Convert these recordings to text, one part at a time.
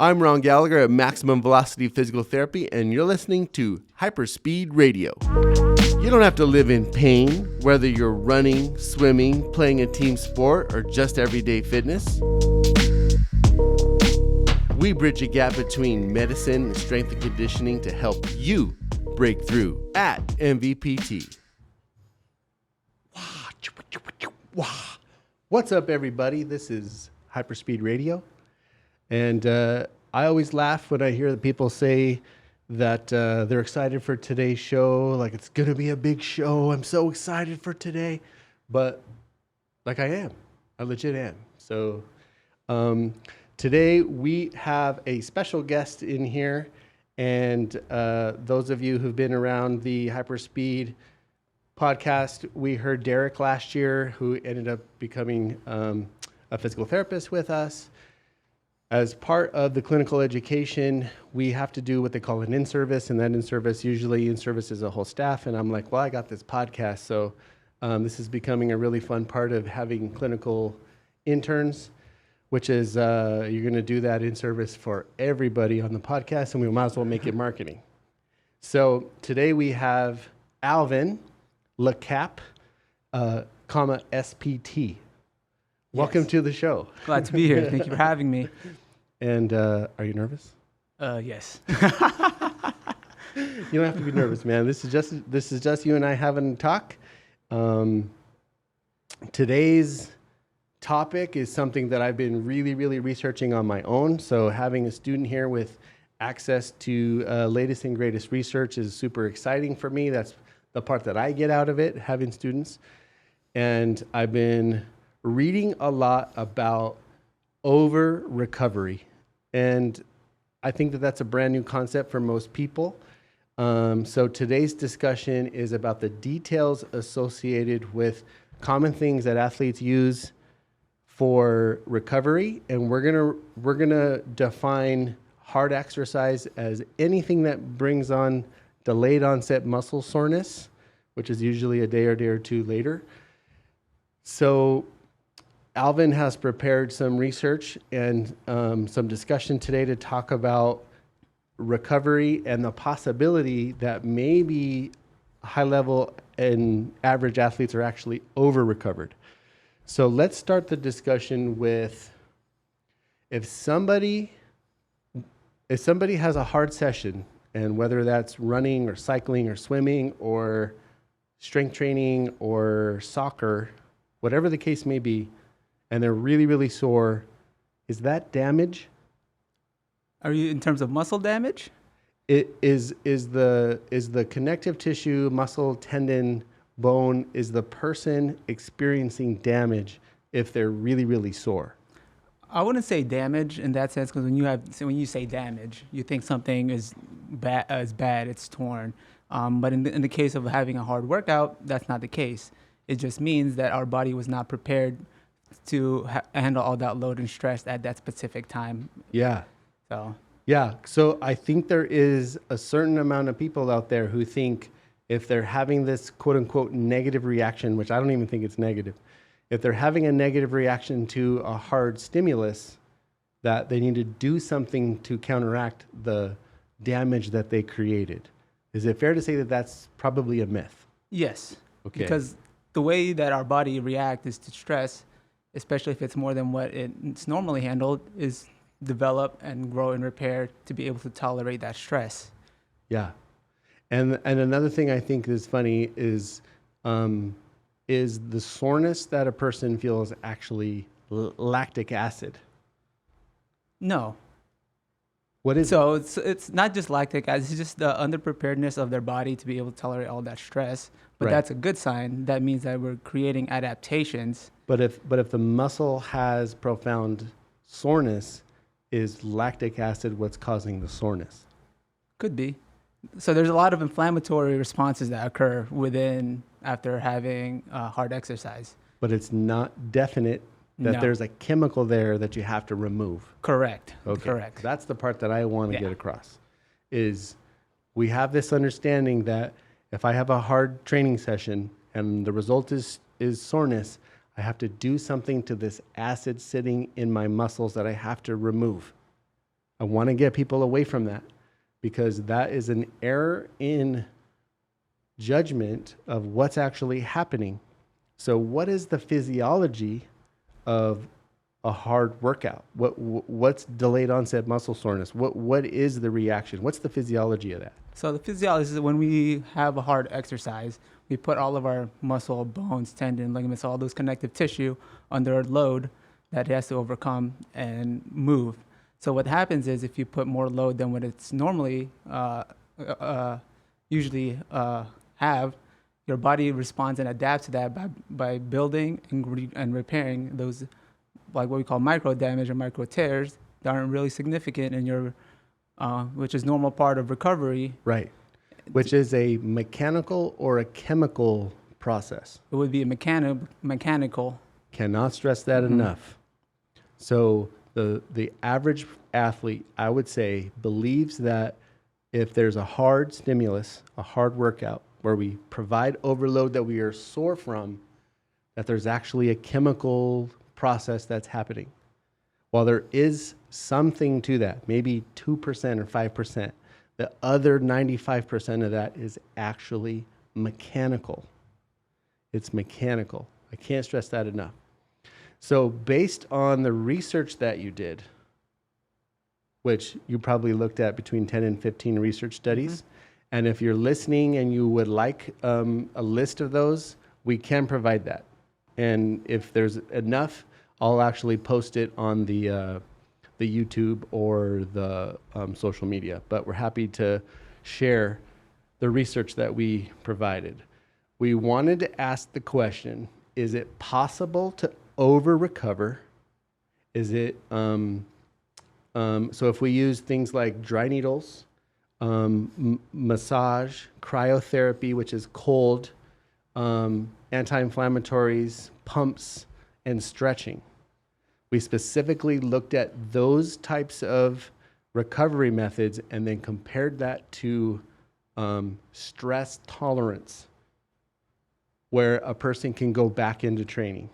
I'm Ron Gallagher at Maximum Velocity Physical Therapy, and you're listening to HYPERSPEED Radio. You don't have to live in pain, whether you're running, swimming, playing a team sport, or just everyday fitness. We bridge a gap between medicine and strength and conditioning to help you break through at MVPT. What's up, everybody? This is HYPERSPEED Radio. And I always laugh when I hear the people say that they're excited for today's show. Like, it's going to be a big show. I'm so excited for today. But like I legit am. So today we have a special guest in here. And those of you who've been around the HYPERSPEED podcast, we heard Derek last year, who ended up becoming a physical therapist with us. As part of the clinical education, we have to do what they call an in-service, and that usually in-service is a whole staff, and I'm like, well, I got this podcast, so this is becoming a really fun part of having clinical interns, which is you're going to do that in-service for everybody on the podcast, and we might as well make it marketing. So today we have Alvin, Lacap, SPT. Welcome to the show. Glad to be here. Thank you for having me. And are you nervous? Yes. You don't have to be nervous, man. This is just you and I having a talk. Today's topic is something that I've been really, really researching on my own. So having a student here with access to latest and greatest research is super exciting for me. That's the part that I get out of it, having students. And I've been reading a lot about over recovery. And I think that that's a brand new concept for most people. So today's discussion is about the details associated with common things that athletes use for recovery. And we're gonna define hard exercise as anything that brings on delayed onset muscle soreness, which is usually a day or two later. So Alvin has prepared some research and some discussion today to talk about recovery and the possibility that maybe high level and average athletes are actually over recovered. So let's start the discussion with if somebody has a hard session, and whether that's running or cycling or swimming or strength training or soccer, whatever the case may be, and they're really, really sore, is that damage? Are you in terms of muscle damage? It is the connective tissue, muscle, tendon, bone, is the person experiencing damage if they're really, really sore? I wouldn't say damage in that sense, because when you say damage, you think something is bad, it's torn. But in the case of having a hard workout, that's not the case. It just means that our body was not prepared to handle all that load and stress at that specific time. Yeah. So I think there is a certain amount of people out there who think if they're having this quote unquote negative reaction, which I don't even think it's negative, if they're having a negative reaction to a hard stimulus, that they need to do something to counteract the damage that they created. Is it fair to say that that's probably a myth? Yes. Okay. Because the way that our body reacts is to stress, especially if it's more than what it's normally handled, is develop and grow and repair to be able to tolerate that stress. Yeah. And another thing I think is funny is the soreness that a person feels actually lactic acid? No. What is so it? It's not just lactic acid, it's just the underpreparedness of their body to be able to tolerate all that stress. But Right. That's a good sign. That means that we're creating adaptations. But if the muscle has profound soreness, is lactic acid what's causing the soreness? Could be. So there's a lot of inflammatory responses that occur after having hard exercise. But it's not definite that No. there's a chemical there that you have to remove. Correct. Okay. Correct. That's the part that I want to get across, is we have this understanding that if I have a hard training session and the result is soreness, I have to do something to this acid sitting in my muscles that I have to remove. I want to get people away from that because that is an error in judgment of what's actually happening. So what is the physiology of a hard workout? What's delayed onset muscle soreness? What is the reaction? What's the physiology of that? So the physiology is when we have a hard exercise, we put all of our muscle, bones, tendon, ligaments, all those connective tissue under a load that it has to overcome and move. So what happens is if you put more load than what it's normally usually have, your body responds and adapts to that by building and repairing those, like what we call micro damage or micro tears that aren't really significant in your, which is normal part of recovery. Right. Which is a mechanical or a chemical process. It would be a mechanical. Cannot stress that enough. So the average athlete, I would say, believes that if there's a hard stimulus, a hard workout, where we provide overload that we are sore from, that there's actually a chemical process that's happening. While there is something to that, maybe 2% or 5%, the other 95% of that is actually mechanical. It's mechanical. I can't stress that enough. So based on the research that you did, which you probably looked at between 10 and 15 research studies, and if you're listening and you would like a list of those, we can provide that. And if there's enough, I'll actually post it on the YouTube or the social media. But we're happy to share the research that we provided. We wanted to ask the question, is it possible to over-recover? Is it, so if we use things like dry needles, massage, cryotherapy, which is cold, anti-inflammatories, pumps, and stretching. We specifically looked at those types of recovery methods and then compared that to stress tolerance, where a person can go back into training.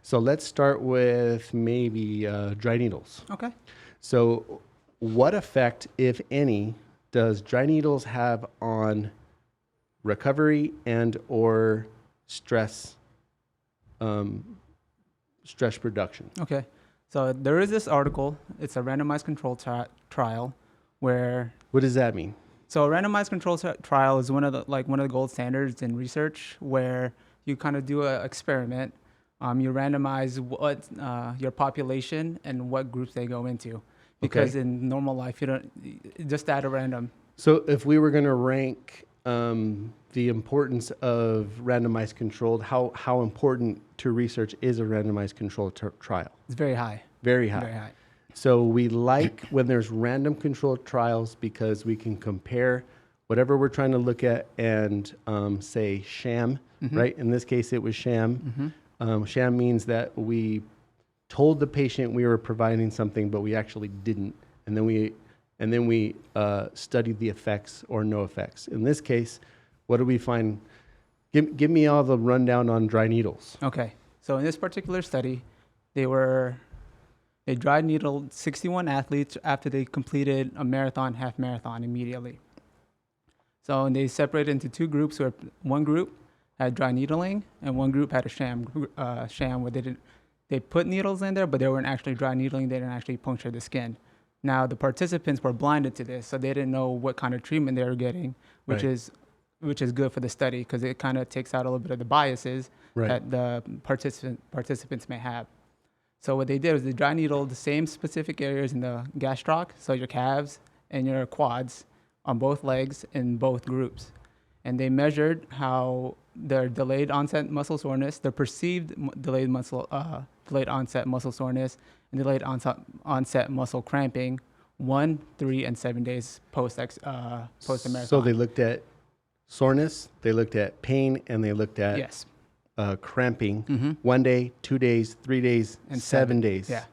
So let's start with maybe dry needles. Okay. So what effect, if any, does dry needles have on recovery and or stress production? Okay. So there is this article. It's a randomized control trial where. What does that mean? So a randomized control trial is one of the gold standards in research, where you kind of do an experiment. You randomize what your population and what groups they go into, because in normal life you don't just at a random. So if we were going to rank the importance of randomized controlled, how important to research is a randomized controlled trial? It's very high. Very high. Very high. So we like when there's random controlled trials because we can compare whatever we're trying to look at and say sham, right? In this case, it was sham. Sham means that we told the patient we were providing something, but we actually didn't. And then we studied the effects or no effects. In this case, what do we find? Give me all the rundown on dry needles. Okay. So in this particular study, they dry needled 61 athletes after they completed a marathon, half marathon immediately. So and they separated into two groups, where one group had dry needling and one group had a sham where they put needles in there, but they weren't actually dry needling. They didn't actually puncture the skin. Now the participants were blinded to this, so they didn't know what kind of treatment they were getting, which is good for the study because it kind of takes out a little bit of the biases that the participants may have. So what they did was they dry needled the same specific areas in the gastroc, so your calves and your quads on both legs in both groups. And they measured how their delayed onset muscle soreness, their perceived delayed onset muscle soreness, and delayed onset muscle cramping 1, 3, and 7 days post a marathon. So they looked at soreness, they looked at pain, and they looked at cramping 1 day, 2 days, 3 days, and 7 days. Yeah,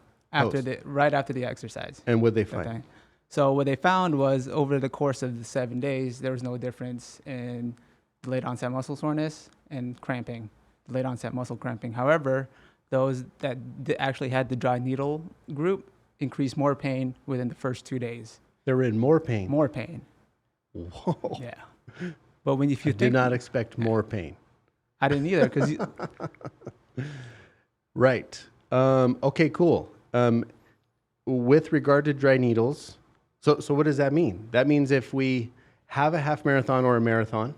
right after the exercise. And what they find? So what they found was over the course of the 7 days, there was no difference in delayed onset muscle soreness and cramping, delayed onset muscle cramping. However, those that actually had the dry needle group increase more pain within the first 2 days. They're in more pain. More pain. Whoa. Yeah. But if you I did not expect more pain. I didn't either, because Right. Okay, cool. With regard to dry needles, so what does that mean? That means if we have a half marathon or a marathon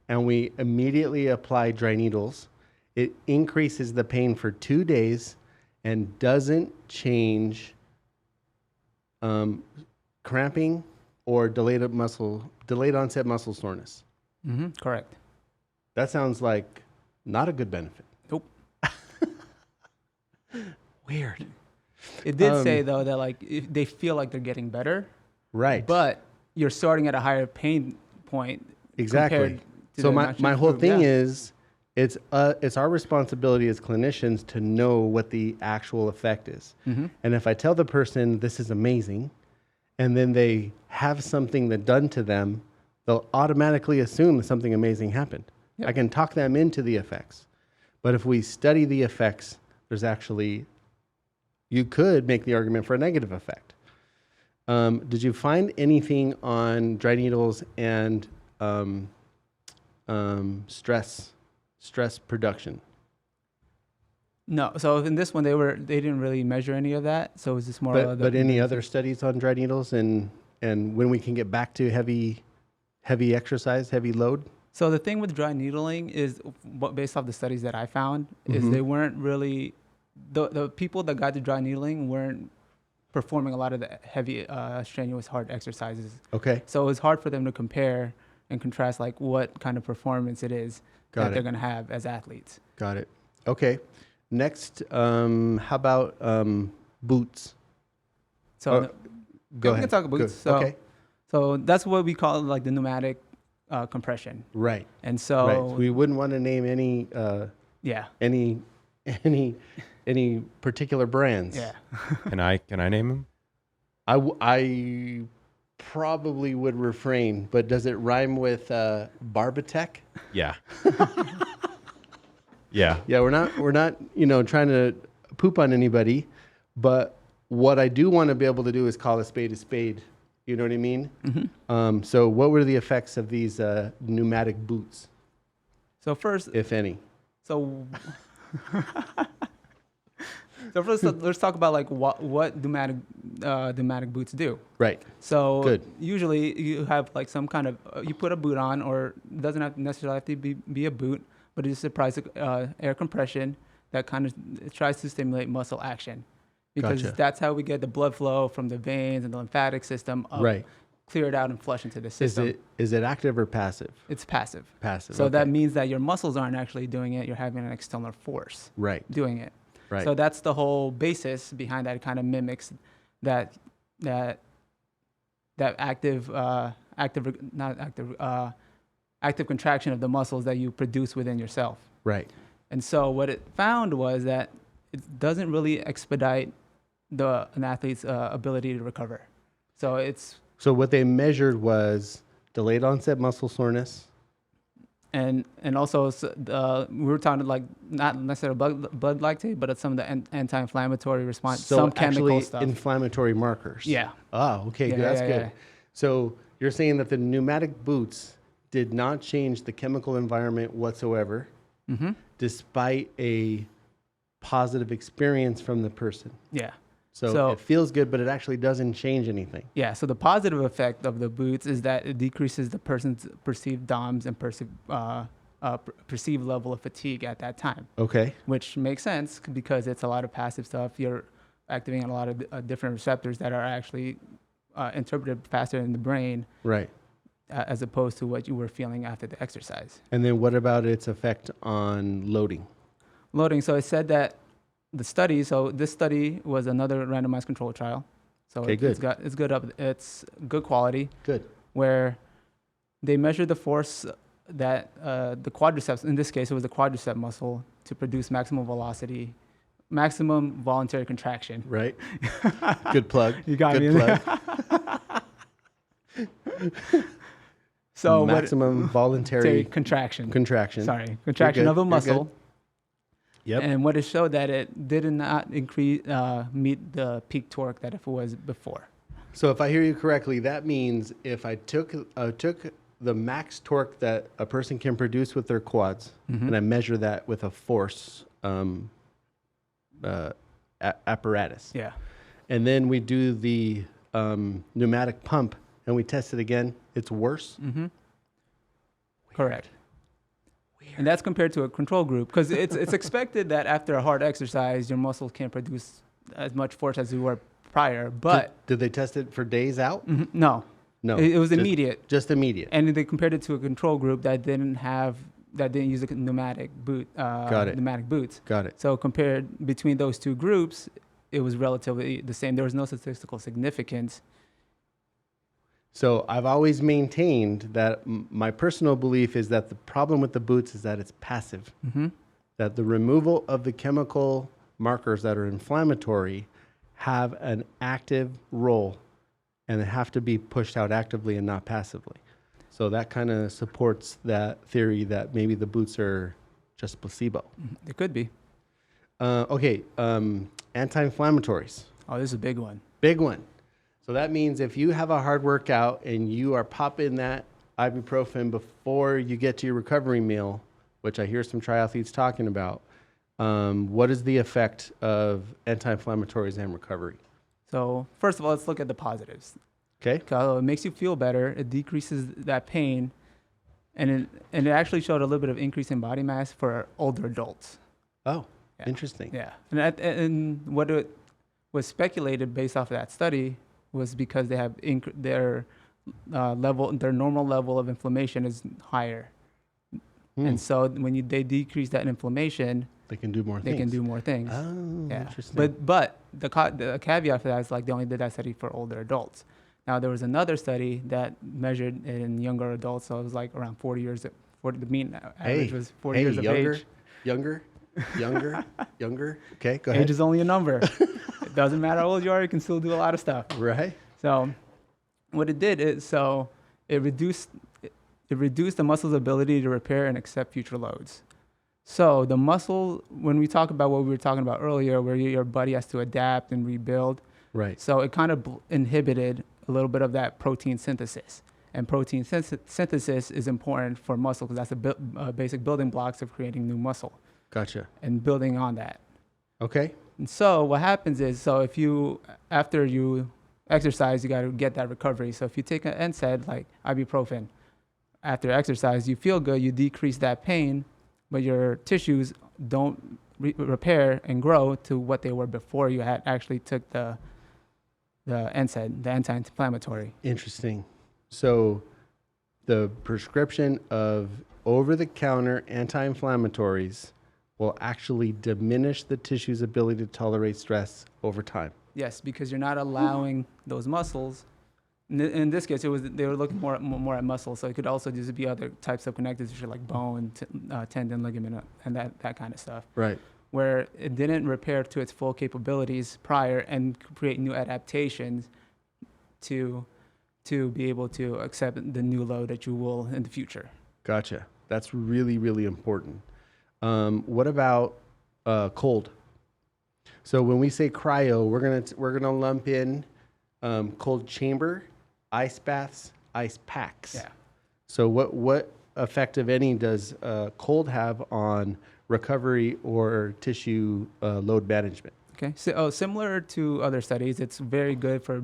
and we immediately apply dry needles, it increases the pain for 2 days and doesn't change cramping or delayed onset muscle soreness. correct. That sounds like not a good benefit. Nope. Weird. It did say though that like if they feel like they're getting better, Right. but you're starting at a higher pain point. Exactly. compared to So the my natural whole group. thing Yeah. is it's our responsibility as clinicians to know what the actual effect is. And if I tell the person this is amazing and then they have something that done to them, they'll automatically assume that something amazing happened. Yep. I can talk them into the effects. But if we study the effects, there's actually, you could make the argument for a negative effect. Did you find anything on dry needles and stress production? No. So in this one, they didn't really measure any of that. So it was just more. But any other studies on dry needles and when we can get back to heavy exercise, heavy load? So the thing with dry needling is, based off the studies that I found, is they weren't really the people that got the dry needling weren't performing a lot of the heavy, strenuous, hard exercises. Okay. So it was hard for them to compare and contrast like what kind of performance it is that they're going to have as athletes. Got it. Okay. Next, how about boots? So Go we ahead. can talk about boots. Good. So, Okay. so that's what we call like the pneumatic compression. Right. And so, Right. So we wouldn't want to name any yeah, any particular brands. yeah. Can I name him? I probably would refrain, but does it rhyme with Barbatech? Yeah. Yeah. Yeah, we're not trying to poop on anybody, but what I do want to be able to do is call a spade a spade. You know what I mean? So what were the effects of these pneumatic boots, So first, if any? so first, let's talk about like what pneumatic boots do. Right. So Good. usually you have like some kind of you put a boot on, or it doesn't have necessarily have to be a boot, but it's a air compression that kind of tries to stimulate muscle action, because Gotcha. that's how we get the blood flow from the veins and the lymphatic system up, Right. clear it out and flush into the system. Is it active or passive? It's passive. Passive. So okay. that means that your muscles aren't actually doing it. You're having an external force Right. doing it. Right. So that's the whole basis behind that. It kind of mimics that active contraction of the muscles that you produce within yourself. Right. And so what it found was that it doesn't really expedite an athlete's ability to recover. So what they measured was delayed onset muscle soreness. and also we were talking like not necessarily blood lactate, but it's some of the anti-inflammatory response, So some chemical actually stuff. inflammatory markers. Yeah. Oh, okay. Yeah, Good. That's yeah, good. yeah. So you're saying that the pneumatic boots did not change the chemical environment whatsoever, despite a positive experience from the person. Yeah. So it feels good, but it actually doesn't change anything. Yeah, so the positive effect of the boots is that it decreases the person's perceived DOMS and perceived level of fatigue at that time, Okay. which makes sense because it's a lot of passive stuff. You're activating a lot of different receptors that are actually interpreted faster in the brain, Right. as opposed to what you were feeling after the exercise. And then what about its effect on loading? Loading, so it said that this study was another randomized control trial. So Okay, good. It's good quality, Good. where they measured the force that the quadriceps, in this case, it was the quadricep muscle, to produce maximum velocity, maximum voluntary contraction. Right. Good plug. You got Good me. plug. So maximum voluntary contraction. contraction. Sorry, contraction good. of a You're muscle. Yep. And what it showed that it did not meet the peak torque that if it was before. So if I hear you correctly, that means if I took the max torque that a person can produce with their quads, and I measure that with a force apparatus, Yeah. and then we do the pneumatic pump and we test it again, it's worse. Correct. And that's compared to a control group, because it's expected that after a hard exercise, your muscles can't produce as much force as they were prior. But Did they test it for days out? no, No, it was just- immediate. Just immediate. And they compared it to a control group that didn't use a pneumatic boot. Got it. Pneumatic boots. Got it. So compared between those two groups, it was relatively the same. There was no statistical significance. So I've always maintained that my personal belief is that the problem with the boots is that it's passive. That the removal of the chemical markers that are inflammatory have an active role, and they have to be pushed out actively and not passively. So that kind of supports that theory that maybe the boots are just placebo. It could be. Okay, anti-inflammatories. Oh, this is a big one. Big one. So that means if you have a hard workout and you are popping that ibuprofen before you get to your recovery meal, which I hear some triathletes talking about, what is the effect of anti-inflammatories and recovery? So first of all, let's look at the positives. Okay. It makes you feel better. It decreases that pain, and it actually showed a little bit of increase in body mass for older adults. Oh, Yeah. interesting. Yeah, and what it was speculated based off of that study was because they have their normal level of inflammation is higher, and so when they decrease that inflammation, They can do more they things. can do more things. Oh, Yeah, interesting. but the caveat for that is like they only did that study for older adults. Now there was another study that measured it in younger adults, so it was like around 40 years. The mean average was 40 years of age. Younger. Okay, go Age ahead. is only a number. It doesn't matter how old you are; you can still do a lot of stuff. Right. So, what it did is it reduced the muscle's ability to repair and accept future loads. So the muscle, when we talk about what we were talking about earlier, where your body has to adapt and rebuild, Right. so it kind of inhibited a little bit of that protein synthesis. And protein synthesis is important for muscle because that's the basic building blocks of creating new muscle Gotcha. and building on that. Okay. And so what happens is, after you exercise, you got to get that recovery. So if you take an NSAID like ibuprofen, after exercise, you feel good, you decrease that pain, but your tissues don't repair and grow to what they were before you had actually took the NSAID, the anti-inflammatory. Interesting. So the prescription of over-the-counter anti-inflammatories will actually diminish the tissue's ability to tolerate stress over time. Yes, because you're not allowing those muscles. In this case, they were looking more at muscles, so it could also just be other types of connective tissue like bone, tendon, ligament, and that kind of stuff. Right. Where it didn't repair to its full capabilities prior and create new adaptations to be able to accept the new load that you will in the future. Gotcha. That's really, really important. What about cold? So when we say cryo, we're gonna lump in cold chamber, ice baths, ice packs. Yeah. So what effect, if any, does cold have on recovery or tissue load management? Okay. So similar to other studies, it's very good for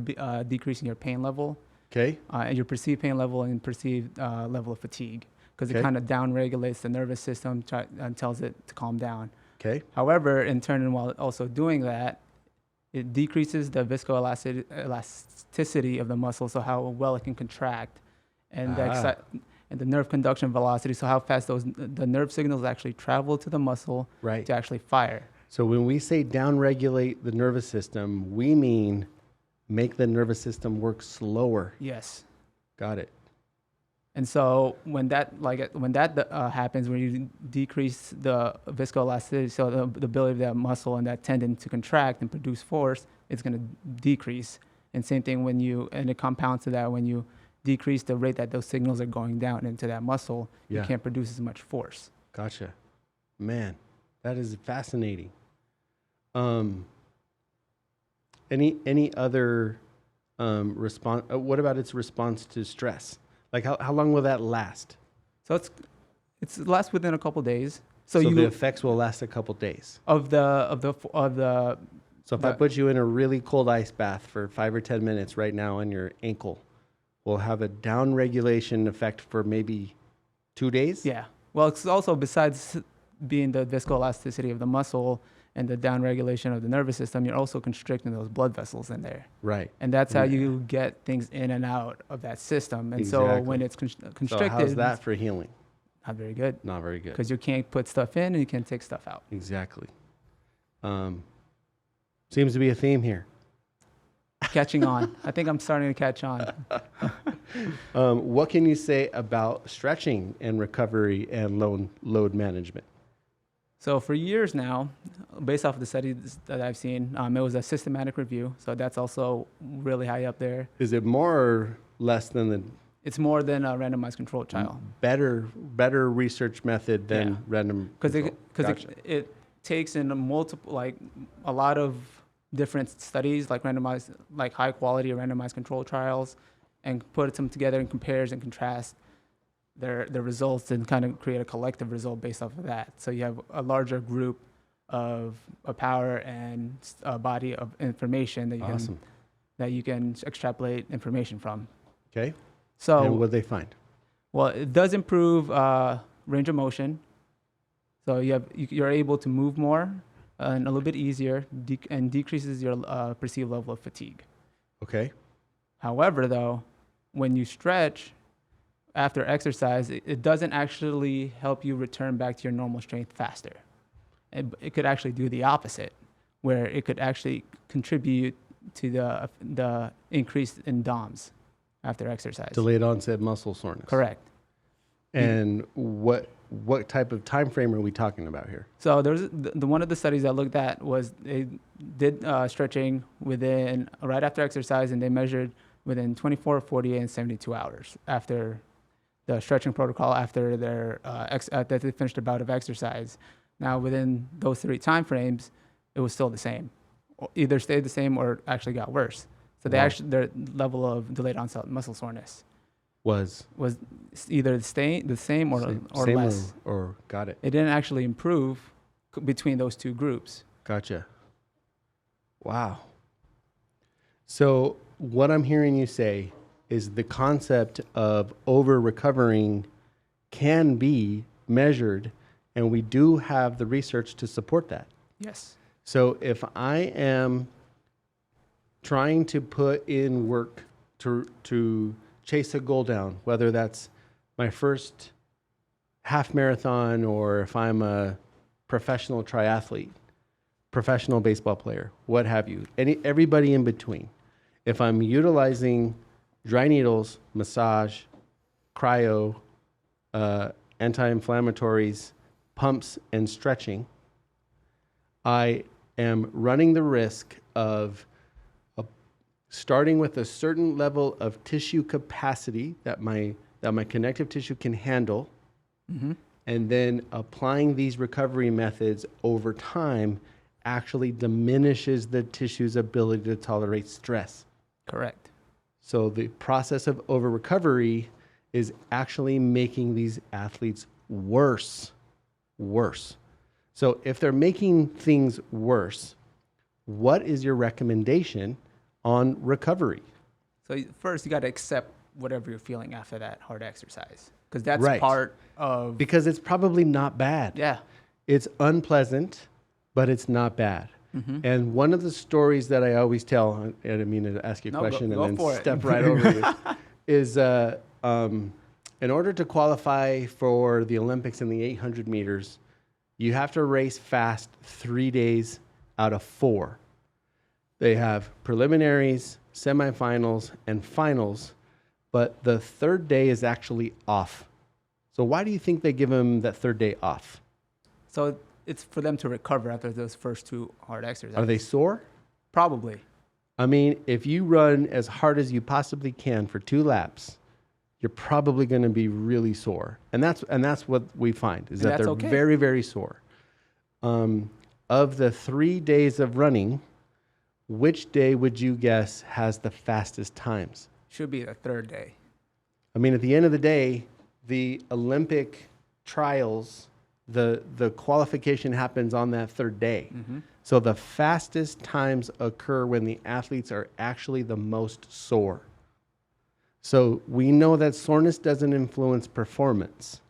decreasing your pain level, Okay. your perceived pain level and perceived level of fatigue, because Okay. it kind of downregulates the nervous system and tells it to calm down. Okay. However, in turn, while also doing that, it decreases the viscoelasticity of the muscle, so how well it can contract, and and the nerve conduction velocity, so how fast the nerve signals actually travel to the muscle Right. to actually fire. So when we say downregulate the nervous system, we mean make the nervous system work slower. Yes. Got it. And so when that happens, when you decrease the viscoelasticity, so the ability of that muscle and that tendon to contract and produce force, it's going to decrease. And same thing and it compounds to that when you decrease the rate that those signals are going down into that muscle, Yeah. you can't produce as much force. Gotcha. Man, That is fascinating. Any other response? What about its response to stress? Like how long will that last? So it's lasts within a couple days. So So you the effects will last a couple days. of the So if I put you in a really cold ice bath for 5 or 10 minutes right now on your ankle, we'll have a down regulation effect for maybe 2 days. yeah. Well, it's also besides being the viscoelasticity of the muscle and the down regulation of the nervous system, you're also constricting those blood vessels in there. Right. And that's how Yeah. you get things in and out of that system. And so Exactly. when it's So constricted, how's that for healing? not very good Not very good. because you can't put stuff in and you can't take stuff out. Exactly. Seems to be a theme here. Catching on. I think I'm starting to catch on. What can you say about stretching and recovery and load management? So for years now, based off of the studies that I've seen, it was a systematic review. So that's also really high up there. Is it more or less than the It's more than a randomized controlled trial. better research method than Yeah. random? Because control? Gotcha. it takes in a lot of different studies, like randomized, like high quality randomized control trials, and puts them together and compares and contrasts their results and kind of create a collective result based off of that. So you have a larger group of a power and a body of information that Awesome. you can extrapolate information from. Okay. So And what they find? well, it does improve range of motion. So you're able to move more and a little bit easier, and decreases your perceived level of fatigue. Okay. However, though, when you stretch after exercise, it doesn't actually help you return back to your normal strength faster. It could actually do the opposite, where it could actually contribute to the increase in DOMS after exercise. Delayed onset muscle soreness. Correct. And what type of time frame are we talking about here? So there's the one of the studies I looked at was they did stretching within right after exercise, and they measured within 24, 48, and 72 hours after the stretching protocol after after they finished a bout of exercise. Now within those 3 time frames, it was still the same, either stayed the same or actually got worse. So Wow. their level of delayed onset muscle soreness Was was either the same or same less. or got it. It didn't actually improve between those two groups. Gotcha. Wow. So what I'm hearing you say is the concept of over recovering can be measured, and we do have the research to support that. Yes. So if I am trying to put in work to chase a goal down, whether that's my first half marathon or if I'm a professional triathlete, professional baseball player, what have you, everybody in between. If I'm utilizing dry needles, massage, cryo, anti-inflammatories, pumps, and stretching, I am running the risk of starting with a certain level of tissue capacity that my connective tissue can handle, and then applying these recovery methods over time actually diminishes the tissue's ability to tolerate stress. Correct. So the process of over recovery is actually making these athletes worse. So if they're making things worse, what is your recommendation on recovery? So first, you got to accept whatever you're feeling after that hard exercise, because that's Right. part of. Because it's probably not bad. Yeah. It's unpleasant, but it's not bad. And one of the stories that I always tell, I didn't mean to ask you a No, question go and for then it. step right over you, is in order to qualify for the Olympics in the 800 meters, you have to race fast 3 days out of 4. They have preliminaries, semifinals, and finals, but the third day is actually off. So why do you think they give them that third day off? So it's for them to recover after those first 2 hard exercises. Are they sore? Probably. I mean, if you run as hard as you possibly can for 2 laps, you're probably going to be really sore. And that's what we find is And that that's they're okay. very, very sore. Of the 3 days of running, which day would you guess has the fastest times? Should be the third day. I mean, at the end of the day, the Olympic trials, the qualification happens on that third day. So the fastest times occur when the athletes are actually the most sore. So we know that soreness doesn't influence performance.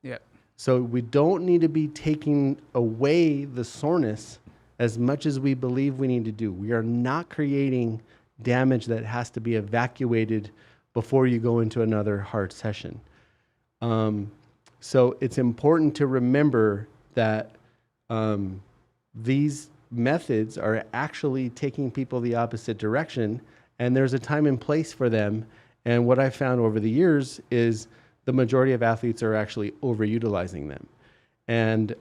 Yeah. So we don't need to be taking away the soreness as much as we believe we need to do. We are not creating damage that has to be evacuated before you go into another hard session. So it's important to remember that these methods are actually taking people the opposite direction, and there's a time and place for them. And what I found over the years is the majority of athletes are actually overutilizing them. And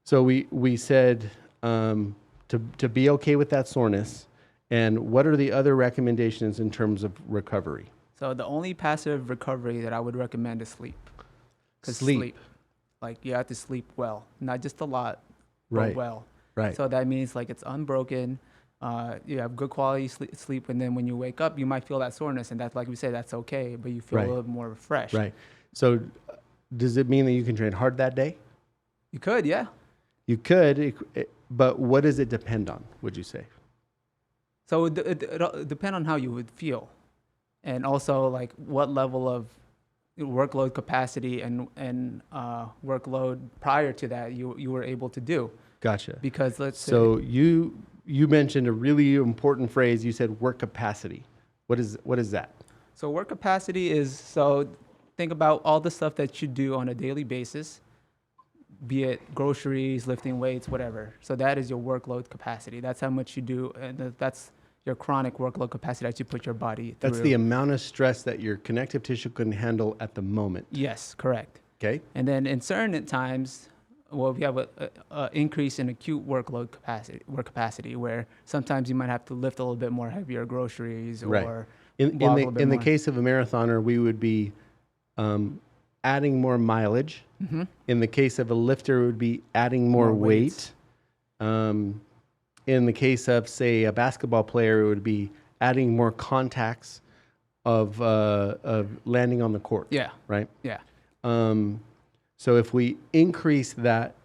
so we said to be okay with that soreness. And what are the other recommendations in terms of recovery? So the only passive recovery that I would recommend is sleep. 'Cause Sleep. Like you have to sleep well, not just a lot, but Right. well. Right. So that means like it's unbroken. You have good quality sleep, and then when you wake up, you might feel that soreness, and that's like we say, that's okay, but you feel Right. a little more refreshed. Right. So does it mean that you can train hard that day? You could, yeah. You could, but what does it depend on, would you say? So it depend on how you would feel, and also like what level of workload capacity and workload prior to that you were able to do. Gotcha. Because let's So say, you mentioned a really important phrase. You said work capacity. What is that? so work capacity is, so think about all the stuff that you do on a daily basis, be it groceries, lifting weights, whatever. So that is your workload capacity. That's how much you do, and that's your chronic workload capacity that you put your body through. That's the amount of stress that your connective tissue can handle at the moment. Yes, correct. Okay. And then in certain times, well, we have a increase in acute work capacity, where sometimes you might have to lift a little bit more heavier groceries, Right. or In walk a little bit the more. case of a marathoner, we would be adding more mileage. In the case of a lifter, it would be adding more More weight. weights. In the case of, say, a basketball player, it would be adding more contacts of landing on the court. Yeah, Right. yeah. So if we increase that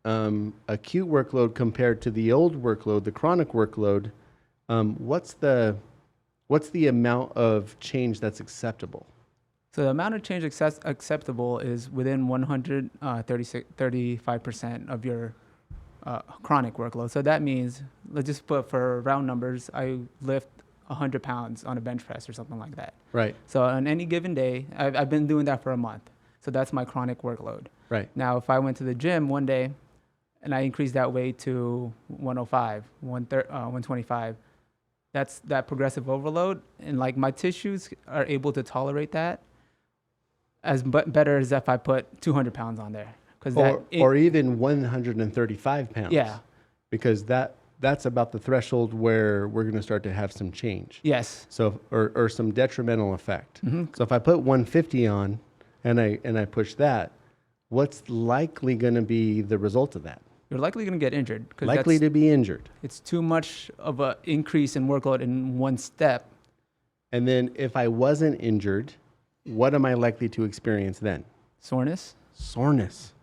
acute workload compared to the old workload, the chronic workload, what's the amount of change that's acceptable? So the amount of change acceptable is within 35% of your chronic workload. So that means, let's just put for round numbers, I lift 100 pounds on a bench press or something like that. Right. So on any given day, I've been doing that for a month. So that's my chronic workload. Right. Now, if I went to the gym one day and I increased that weight to 105, 125, that's that progressive overload. And like my tissues are able to tolerate that as better as if I put 200 pounds on there. Or even 135 pounds. Yeah. Because that's about the threshold where we're going to start to have some change. Yes. So or some detrimental effect. Mm-hmm. So if I put 150 on and I push that, what's likely going to be the result of that? You're likely going to get injured. Likely to be injured. It's too much of an increase in workload in one step. And then if I wasn't injured, what am I likely to experience then? Soreness. Soreness.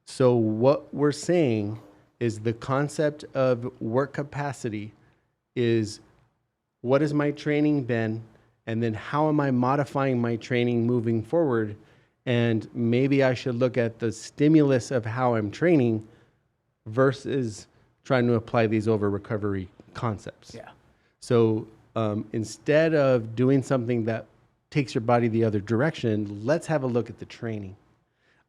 So what we're saying is the concept of work capacity is, what has my training been? And then how am I modifying my training moving forward? And maybe I should look at the stimulus of how I'm training versus trying to apply these over recovery concepts. Yeah. So instead of doing something that takes your body the other direction, let's have a look at the training.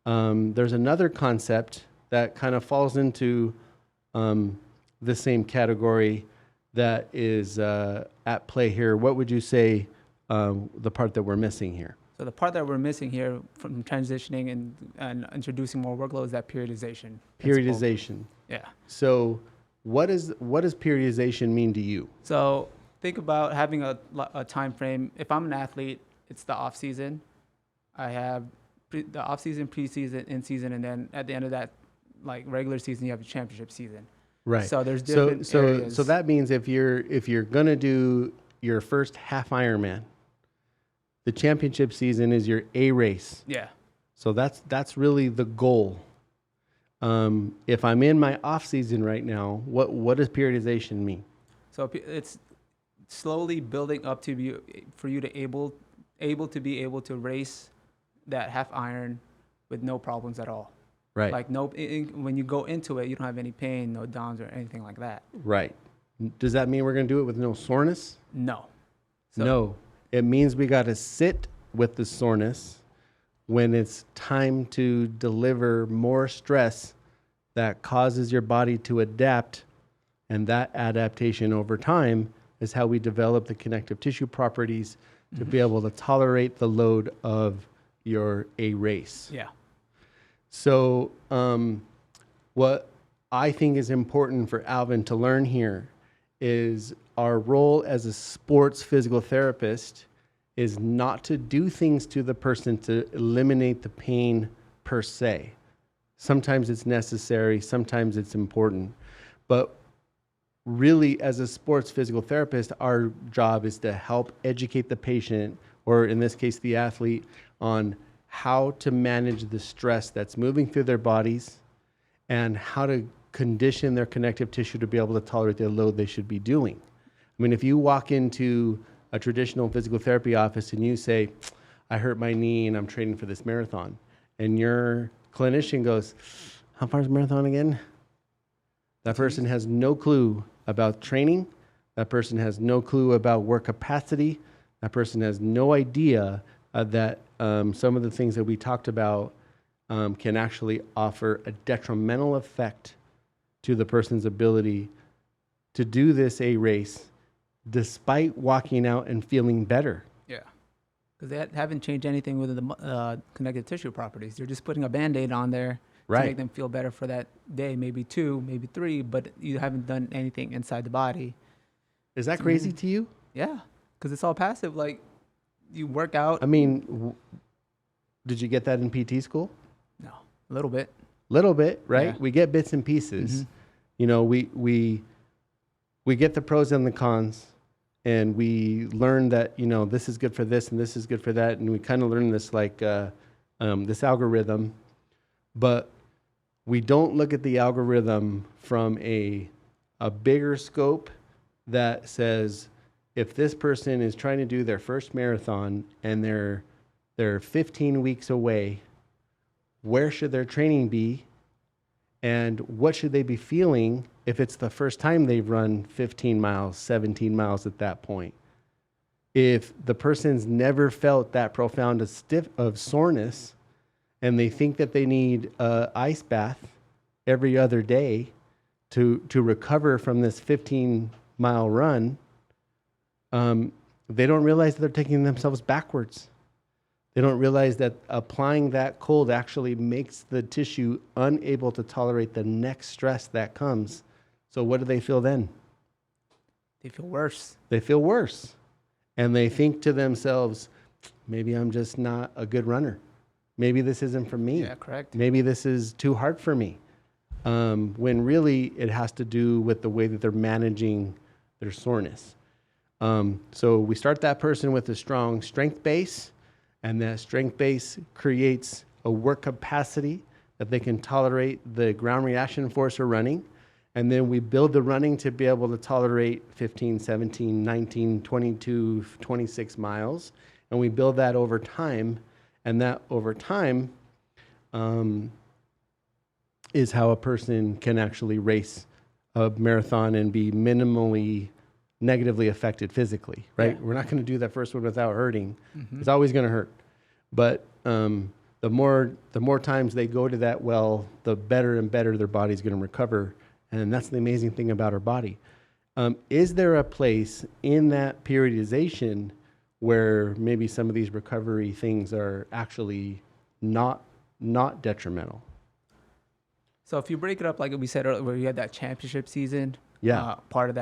There's another concept that kind of falls into the same category that is at play here. What would you say the part that we're missing here? So the part that we're missing here from transitioning and introducing more workload is that periodization. principle. Periodization. Yeah. So what does periodization mean to you? So think about having a time frame. If I'm an athlete, it's the off season. I have the off season, preseason, in season, and then at the end of that like regular season, you have a championship season. Right. So there's different areas. So that means if you're gonna do your first half Ironman, the championship season is your A race. Yeah. So that's really the goal. If I'm in my off season right now, what does periodization mean? So it's slowly building up to be for you to able to be able to race that half iron with no problems at all. Right. Like when you go into it, you don't have any pain, no downs or anything like that. Right. Does that mean we're gonna do it with no soreness? No. So, No. It means we got to sit with the soreness when it's time to deliver more stress that causes your body to adapt. And that adaptation over time is how we develop the connective tissue properties to be able to tolerate the load of your A race. Yeah. So what I think is important for Alvin to learn here is our role as a sports physical therapist is not to do things to the person to eliminate the pain per se. Sometimes it's necessary, sometimes it's important. But really, as a sports physical therapist, our job is to help educate the patient, or in this case, the athlete, on how to manage the stress that's moving through their bodies and how to condition their connective tissue to be able to tolerate the load they should be doing. I mean, if you walk into a traditional physical therapy office and you say, I hurt my knee and I'm training for this marathon, and your clinician goes, how far is the marathon again? That person has no clue about training. That person has no clue about work capacity. That person has no idea that some of the things that we talked about can actually offer a detrimental effect to the person's ability to do this A race despite walking out and feeling better. Yeah. Because they haven't changed anything with the connective tissue properties. They're just putting a Band-Aid on there to make them feel better for that day, maybe 2, maybe 3, but you haven't done anything inside the body. Is that crazy to you? Yeah, because it's all passive. Like, you work out. I mean, did you get that in PT school? No, a little bit. Little bit, right? Yeah. We get bits and pieces. You know, we get the pros and the cons, and we learn that, you know, this is good for this and this is good for that, and we kind of learn this like this algorithm, but we don't look at the algorithm from a bigger scope that says, if this person is trying to do their first marathon and they're 15 weeks away, where should their training be? And what should they be feeling if it's the first time they've run 15 miles, 17 miles at that point? If the person's never felt that profound of soreness and they think that they need an ice bath every other day to recover from this 15-mile run, they don't realize that they're taking themselves backwards. They don't realize that applying that cold actually makes the tissue unable to tolerate the next stress that comes. So what do they feel then? They feel worse. They feel worse. And they think to themselves, maybe I'm just not a good runner. Maybe this isn't for me. Yeah, correct. Maybe this is too hard for me. When really it has to do with the way that they're managing their soreness. So we start that person with a strong strength base, and that strength base creates a work capacity that they can tolerate the ground reaction force of running. And then we build the running to be able to tolerate 15, 17, 19, 22, 26 miles. And we build that over time. And that over time is how a person can actually race a marathon and be minimally negatively affected physically, right? Yeah. We're not going to do that first one without hurting. It's always going to hurt. But the more times they go to that well, the better and better their body's going to recover. And that's the amazing thing about our body. Is there a place in that periodization where maybe some of these recovery things are actually not detrimental? So if you break it up, like we said earlier, where you had that championship season, Yeah. part of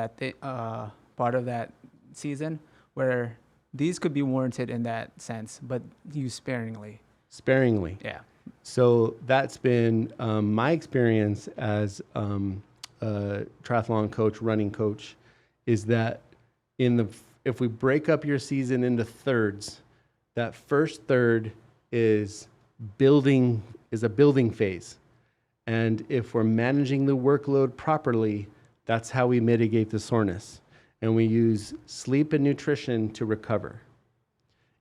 that season, where these could be warranted in that sense, but used sparingly. Sparingly. Yeah. So that's been my experience as a triathlon coach, running coach, is that if we break up your season into thirds, that first third is a building phase. And if we're managing the workload properly, that's how we mitigate the soreness. And we use sleep and nutrition to recover.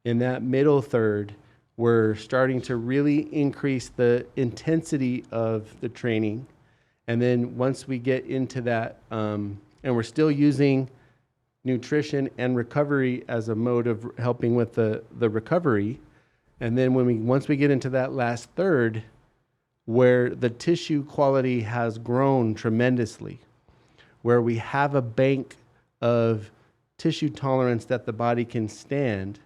In that middle third, we're starting to really increase the intensity of the training. And then once we get into that, and we're still using nutrition and recovery as a mode of helping with the recovery. And then once we get into that last third, where the tissue quality has grown tremendously, where we have a bank of tissue tolerance that the body can stand.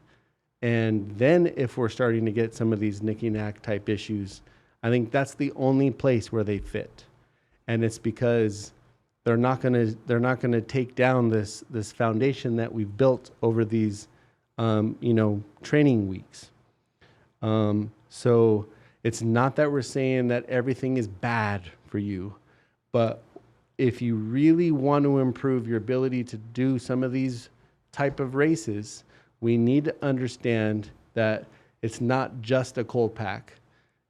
And then if we're starting to get some of these knicky-knack type issues, I think that's the only place where they fit. And it's because they're not gonna take down this foundation that we've built over these training weeks. So it's not that we're saying that everything is bad for you, but if you really want to improve your ability to do some of these type of races, we need to understand that it's not just a cold pack.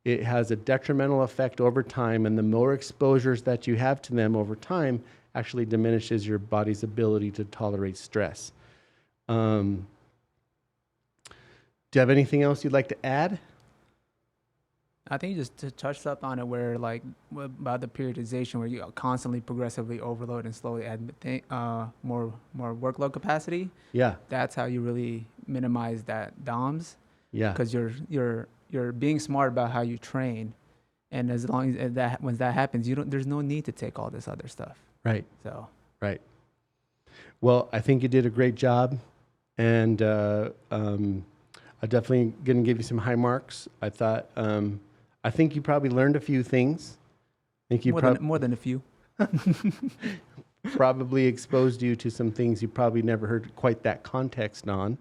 It has a detrimental effect over time, and the more exposures that you have to them over time actually diminishes your body's ability to tolerate stress. Do you have anything else you'd like to add? I think you just touched up on it where like about the periodization where you constantly progressively overload and slowly add more workload capacity. Yeah. That's how you really minimize that DOMS. Yeah. Because you're being smart about how you train, and as long as when that happens, there's no need to take all this other stuff. Right. So. Right. Well, I think you did a great job, and I'm definitely going to give you some high marks. I think you probably learned a few things. I think you more than a few. Probably exposed you to some things you probably never heard quite that context on.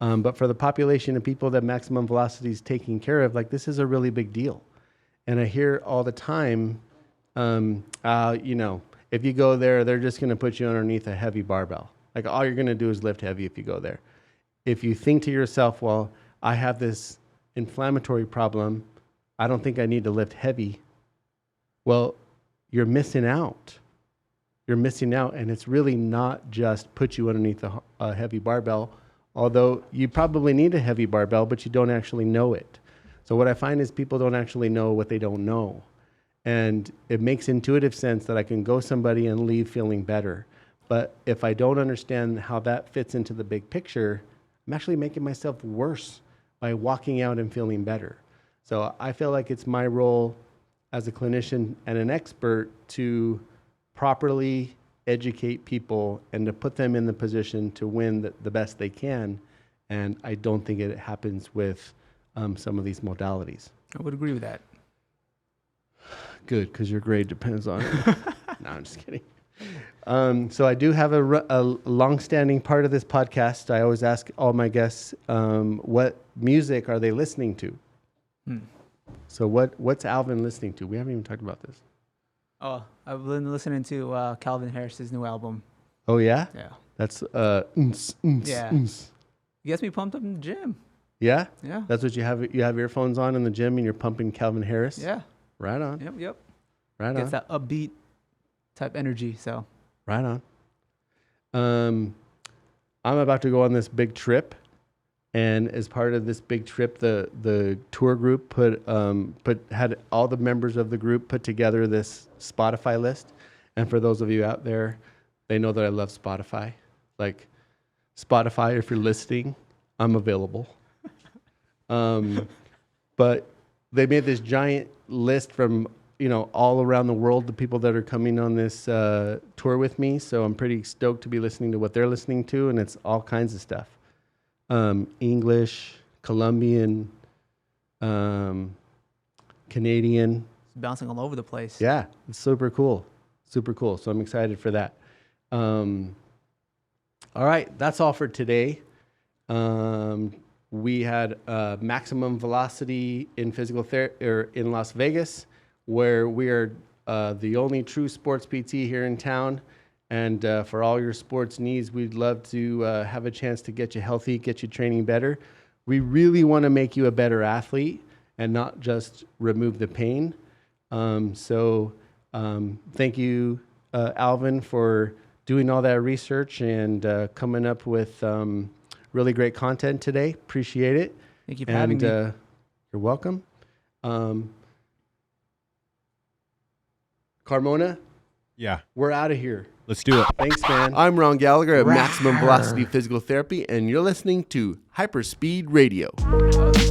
But for the population of people that maximum velocity is taking care of, like, this is a really big deal. And I hear all the time, if you go there, they're just going to put you underneath a heavy barbell. Like, all you're going to do is lift heavy if you go there. If you think to yourself, well, I have this inflammatory problem, I don't think I need to lift heavy. Well, you're missing out. You're missing out, and it's really not just put you underneath a heavy barbell, although you probably need a heavy barbell, but you don't actually know it. So what I find is people don't actually know what they don't know. And it makes intuitive sense that I can go somebody and leave feeling better. But if I don't understand how that fits into the big picture, I'm actually making myself worse by walking out and feeling better. So I feel like it's my role as a clinician and an expert to properly educate people and to put them in the position to win the best they can. And I don't think it happens with some of these modalities. I would agree with that. Good, because your grade depends on it. No, I'm just kidding. So I do have a long-standing part of this podcast. I always ask all my guests, what music are they listening to? So what's Alvin listening to? We haven't even talked about this. Oh, I've been listening to Calvin Harris's new album. Oh, yeah? Yeah. That's, Yeah. He gets me pumped up in the gym. Yeah? Yeah. That's what you have earphones on in the gym and you're pumping Calvin Harris? Yeah. Right on. Yep. Right Gets on. that upbeat type energy, so. Right on. I'm about to go on this big trip, and as part of this big trip, the tour group had all the members of the group put together this Spotify list. And for those of you out there, they know that I love Spotify. Like, Spotify, if you're listening, I'm available. But they made this giant list from all around the world, the people that are coming on this tour with me. So I'm pretty stoked to be listening to what they're listening to, and it's all kinds of stuff. English, Colombian, Canadian. It's bouncing all over the place. Yeah, it's super cool. Super cool. So I'm excited for that. All right, that's all for today. We had maximum velocity in physical therapy in Las Vegas, where we are the only true sports PT here in town. And for all your sports needs, we'd love to have a chance to get you healthy, get you training better. We really want to make you a better athlete and not just remove the pain. Thank you, Alvin, for doing all that research and coming up with really great content today. Appreciate it. Thank you for having me. You're welcome. Carmona, Yeah, we're out of here. let's do it. Thanks, man. I'm Ron Gallagher at Maximum Velocity Physical Therapy, and you're listening to HYPERSPEED Radio.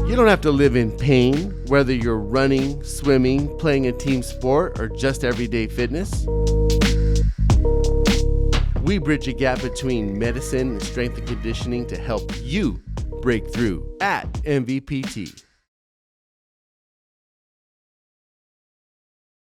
You don't have to live in pain, whether you're running, swimming, playing a team sport, or just everyday fitness. We bridge a gap between medicine and strength and conditioning to help you break through at MVPT.